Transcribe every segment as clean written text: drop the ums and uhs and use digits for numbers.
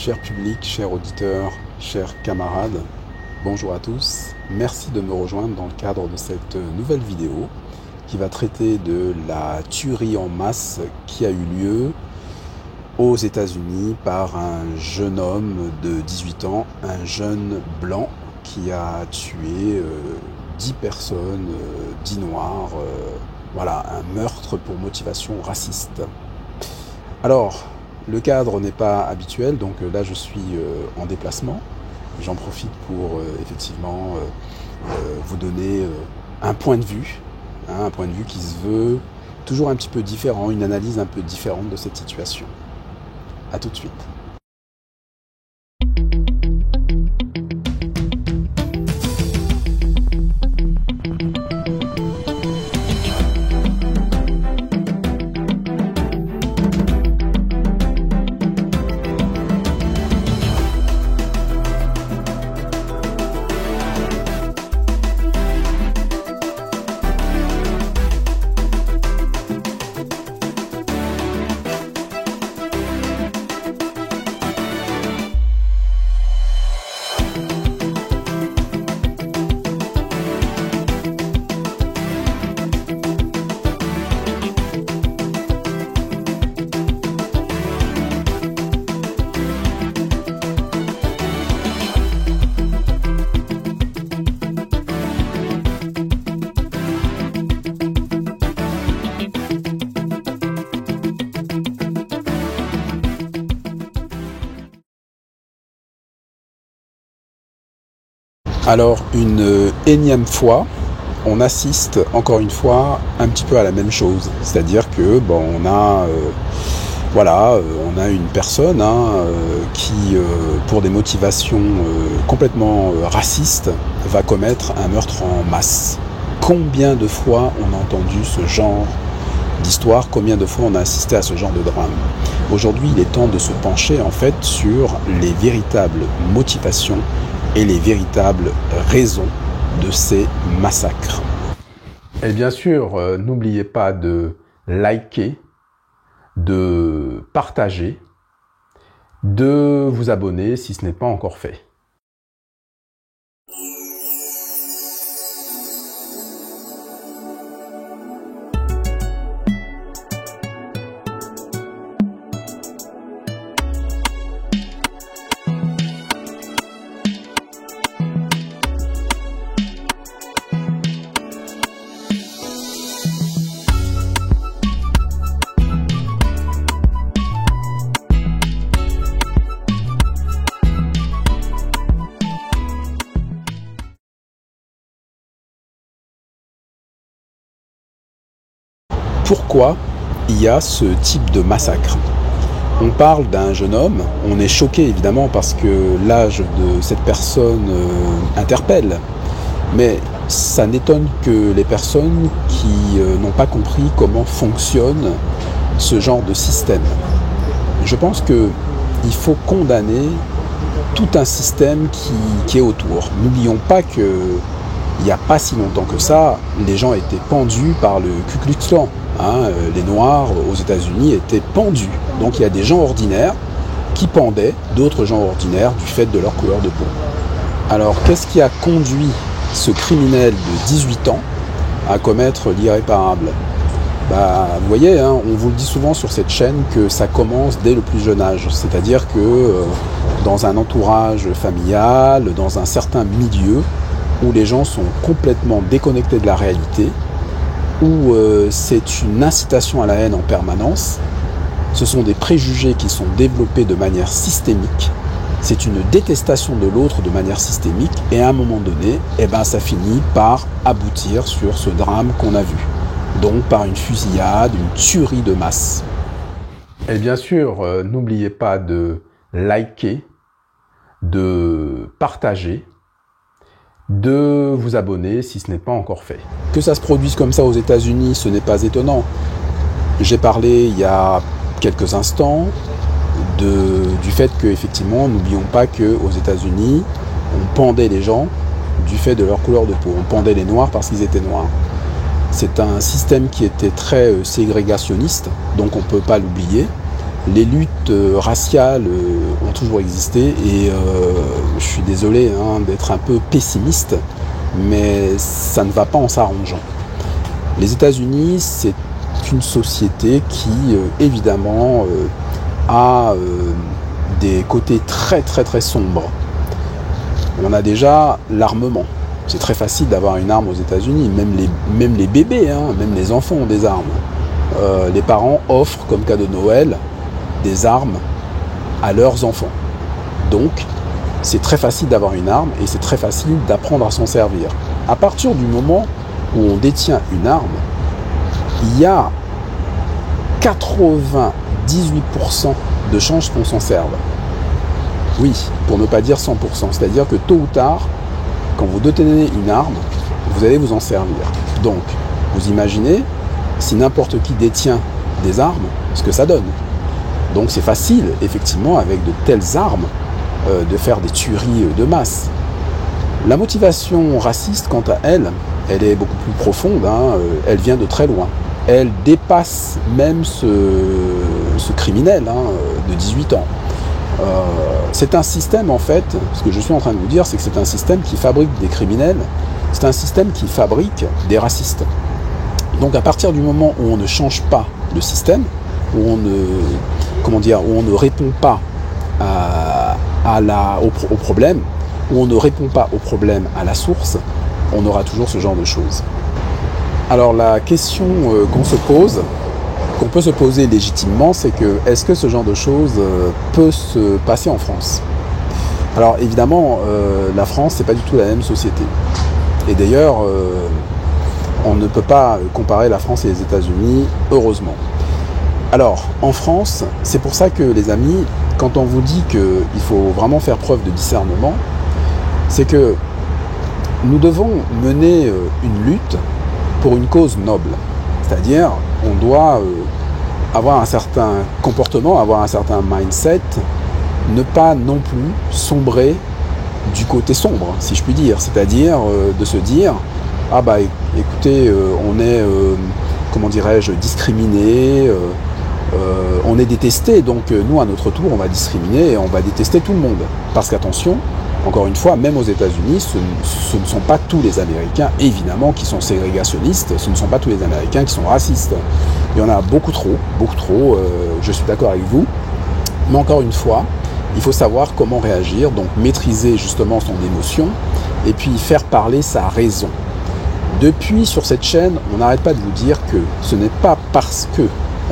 Cher public, chers auditeurs, chers camarades, bonjour à tous. Merci de me rejoindre dans le cadre de cette nouvelle vidéo qui va traiter de la tuerie en masse qui a eu lieu aux États-Unis par un jeune homme de 18 ans, un jeune blanc qui a tué 10 personnes, 10 noirs, voilà, un meurtre pour motivation raciste. Alors, le cadre n'est pas habituel, donc là je suis en déplacement. J'en profite pour effectivement vous donner un point de vue, un point de vue qui se veut toujours un petit peu différent, une analyse un peu différente de cette situation. A tout de suite. Alors, une énième fois, on assiste encore une fois un petit peu à la même chose. C'est-à-dire que bon, on a une personne qui, pour des motivations complètement racistes, va commettre un meurtre en masse. Combien de fois on a entendu ce genre d'histoire, combien de fois on a assisté à ce genre de drame? Aujourd'hui, il est temps de se pencher en fait sur les véritables motivations et les véritables raisons de ces massacres. Et bien sûr, n'oubliez pas de liker, de partager, de vous abonner si ce n'est pas encore fait. Pourquoi il y a ce type de massacre? On parle d'un jeune homme, on est choqué évidemment parce que l'âge de cette personne interpelle, mais ça n'étonne que les personnes qui n'ont pas compris comment fonctionne ce genre de système. Je pense qu'il faut condamner tout un système qui est autour. N'oublions pas que il n'y a pas si longtemps que ça, les gens étaient pendus par le Ku Klux Klan. Les Noirs aux États-Unis étaient pendus. Donc il y a des gens ordinaires qui pendaient d'autres gens ordinaires du fait de leur couleur de peau. Alors qu'est-ce qui a conduit ce criminel de 18 ans à commettre l'irréparable? Vous voyez, on vous le dit souvent sur cette chaîne que ça commence dès le plus jeune âge. C'est-à-dire que dans un entourage familial, dans un certain milieu, où les gens sont complètement déconnectés de la réalité, où c'est une incitation à la haine en permanence, ce sont des préjugés qui sont développés de manière systémique, c'est une détestation de l'autre de manière systémique, et à un moment donné, ça finit par aboutir sur ce drame qu'on a vu. Donc par une fusillade, une tuerie de masse. Et bien sûr, n'oubliez pas de liker, de partager, de vous abonner si ce n'est pas encore fait. Que ça se produise comme ça aux États-Unis, ce n'est pas étonnant. J'ai parlé il y a quelques instants du fait que, effectivement, n'oublions pas qu'aux États-Unis, on pendait les gens du fait de leur couleur de peau. On pendait les Noirs parce qu'ils étaient noirs. C'est un système qui était très ségrégationniste, donc on ne peut pas l'oublier. Les luttes raciales ont toujours existé, et je suis désolé d'être un peu pessimiste, mais ça ne va pas en s'arrangeant. Les États-Unis, c'est une société qui, évidemment, a des côtés très très très sombres. On a déjà l'armement. C'est très facile d'avoir une arme aux États-Unis, même les bébés, même les enfants ont des armes. Les parents offrent comme cadeau de Noël des armes à leurs enfants. Donc, c'est très facile d'avoir une arme et c'est très facile d'apprendre à s'en servir. À partir du moment où on détient une arme, il y a 98% de chances qu'on s'en serve. Oui, pour ne pas dire 100%. C'est-à-dire que tôt ou tard, quand vous détenez une arme, vous allez vous en servir. Donc, vous imaginez, si n'importe qui détient des armes, ce que ça donne. Donc c'est facile, effectivement, avec de telles armes, de faire des tueries de masse. La motivation raciste, quant à elle, elle est beaucoup plus profonde, elle vient de très loin. Elle dépasse même ce criminel de 18 ans. C'est un système, en fait, ce que je suis en train de vous dire, c'est que c'est un système qui fabrique des criminels, c'est un système qui fabrique des racistes. Donc à partir du moment où on ne change pas le système, où on ne répond pas au problème, où on ne répond pas au problème à la source, on aura toujours ce genre de choses. Alors la question qu'on peut se poser légitimement, c'est que est-ce que ce genre de choses peut se passer en France? Alors évidemment, la France, c'est pas du tout la même société. Et d'ailleurs, on ne peut pas comparer la France et les États-Unis, heureusement. Alors, en France, c'est pour ça que les amis, quand on vous dit qu'il faut vraiment faire preuve de discernement, c'est que nous devons mener une lutte pour une cause noble. C'est-à-dire, on doit avoir un certain comportement, avoir un certain mindset, ne pas non plus sombrer du côté sombre, si je puis dire. C'est-à-dire de se dire, ah bah écoutez, on est, discriminé, on est détesté, donc nous à notre tour on va discriminer et on va détester tout le monde. Parce qu'attention, encore une fois, même aux États-Unis, ce ne sont pas tous les Américains, évidemment, qui sont ségrégationnistes, ce ne sont pas tous les Américains qui sont racistes. Il y en a beaucoup trop, je suis d'accord avec vous, mais encore une fois, il faut savoir comment réagir, donc maîtriser justement son émotion, et puis faire parler sa raison. Depuis, sur cette chaîne, on n'arrête pas de vous dire que ce n'est pas parce que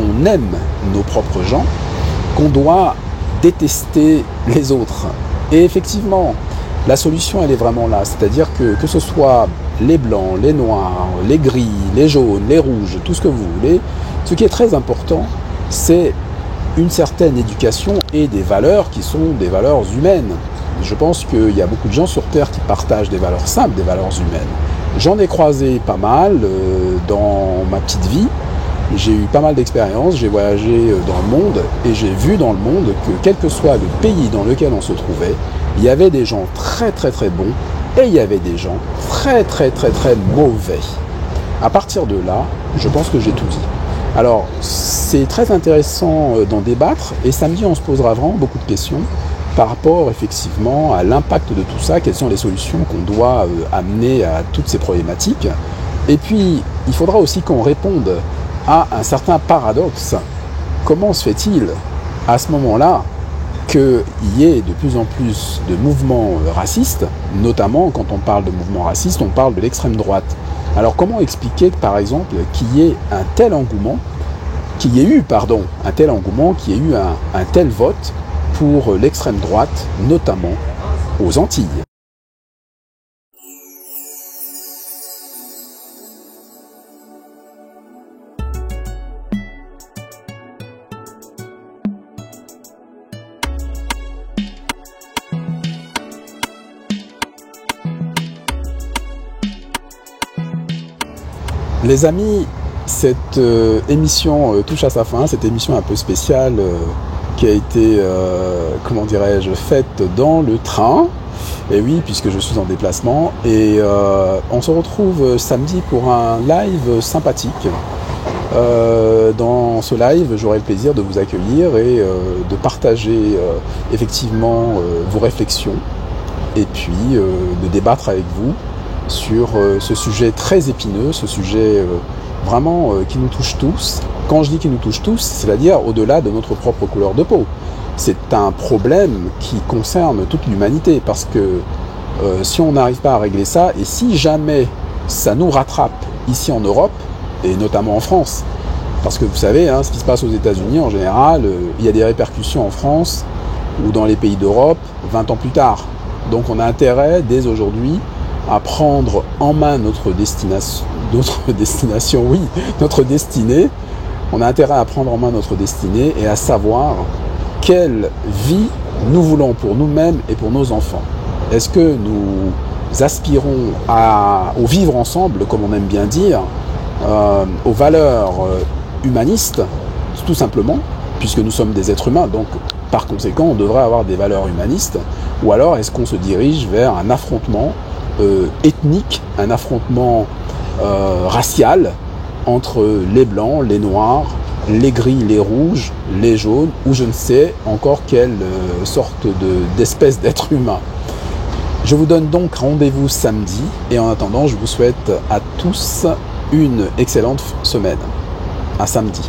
on aime nos propres gens qu'on doit détester les autres. Et effectivement, la solution, elle est vraiment là. C'est-à-dire que ce soit les blancs, les noirs, les gris, les jaunes, les rouges, tout ce que vous voulez, ce qui est très important, c'est une certaine éducation et des valeurs qui sont des valeurs humaines. Je pense qu'il y a beaucoup de gens sur Terre qui partagent des valeurs simples, des valeurs humaines. J'en ai croisé pas mal dans ma petite vie. J'ai eu pas mal d'expériences, j'ai voyagé dans le monde et j'ai vu dans le monde que quel que soit le pays dans lequel on se trouvait, il y avait des gens très très très bons et il y avait des gens très très très très mauvais. À partir de là, je pense que j'ai tout dit. Alors, c'est très intéressant d'en débattre et samedi on se posera vraiment beaucoup de questions par rapport effectivement à l'impact de tout ça, quelles sont les solutions qu'on doit amener à toutes ces problématiques. Et puis, il faudra aussi qu'on réponde à un certain paradoxe. Comment se fait-il à ce moment-là qu'il y ait de plus en plus de mouvements racistes, notamment quand on parle de mouvements racistes, on parle de l'extrême droite. Alors comment expliquer par exemple qu'il y ait un tel engouement, qu'il y ait eu un tel vote pour l'extrême droite, notamment aux Antilles? Les amis, cette émission touche à sa fin, cette émission un peu spéciale qui a été, faite dans le train. Et oui, puisque je suis en déplacement. Et on se retrouve samedi pour un live sympathique. Dans ce live, j'aurai le plaisir de vous accueillir et de partager effectivement vos réflexions et puis de débattre avec vous sur ce sujet très épineux, ce sujet vraiment qui nous touche tous. Quand je dis qui nous touche tous, c'est-à-dire au-delà de notre propre couleur de peau. C'est un problème qui concerne toute l'humanité parce que si on n'arrive pas à régler ça, et si jamais ça nous rattrape ici en Europe, et notamment en France, parce que vous savez, ce qui se passe aux États-Unis en général, il y a des répercussions en France ou dans les pays d'Europe 20 ans plus tard. Donc on a intérêt dès aujourd'hui à prendre en main notre destinée. On a intérêt à prendre en main notre destinée et à savoir quelle vie nous voulons pour nous-mêmes et pour nos enfants. Est-ce que nous aspirons au vivre ensemble, comme on aime bien dire, aux valeurs humanistes, tout simplement, puisque nous sommes des êtres humains, donc par conséquent on devrait avoir des valeurs humanistes, ou alors est-ce qu'on se dirige vers un affrontement ethnique, un affrontement racial entre les blancs, les noirs, les gris, les rouges, les jaunes, ou je ne sais encore quelle sorte d'espèce d'être humain. Je vous donne donc rendez-vous samedi, et en attendant, je vous souhaite à tous une excellente semaine. À samedi.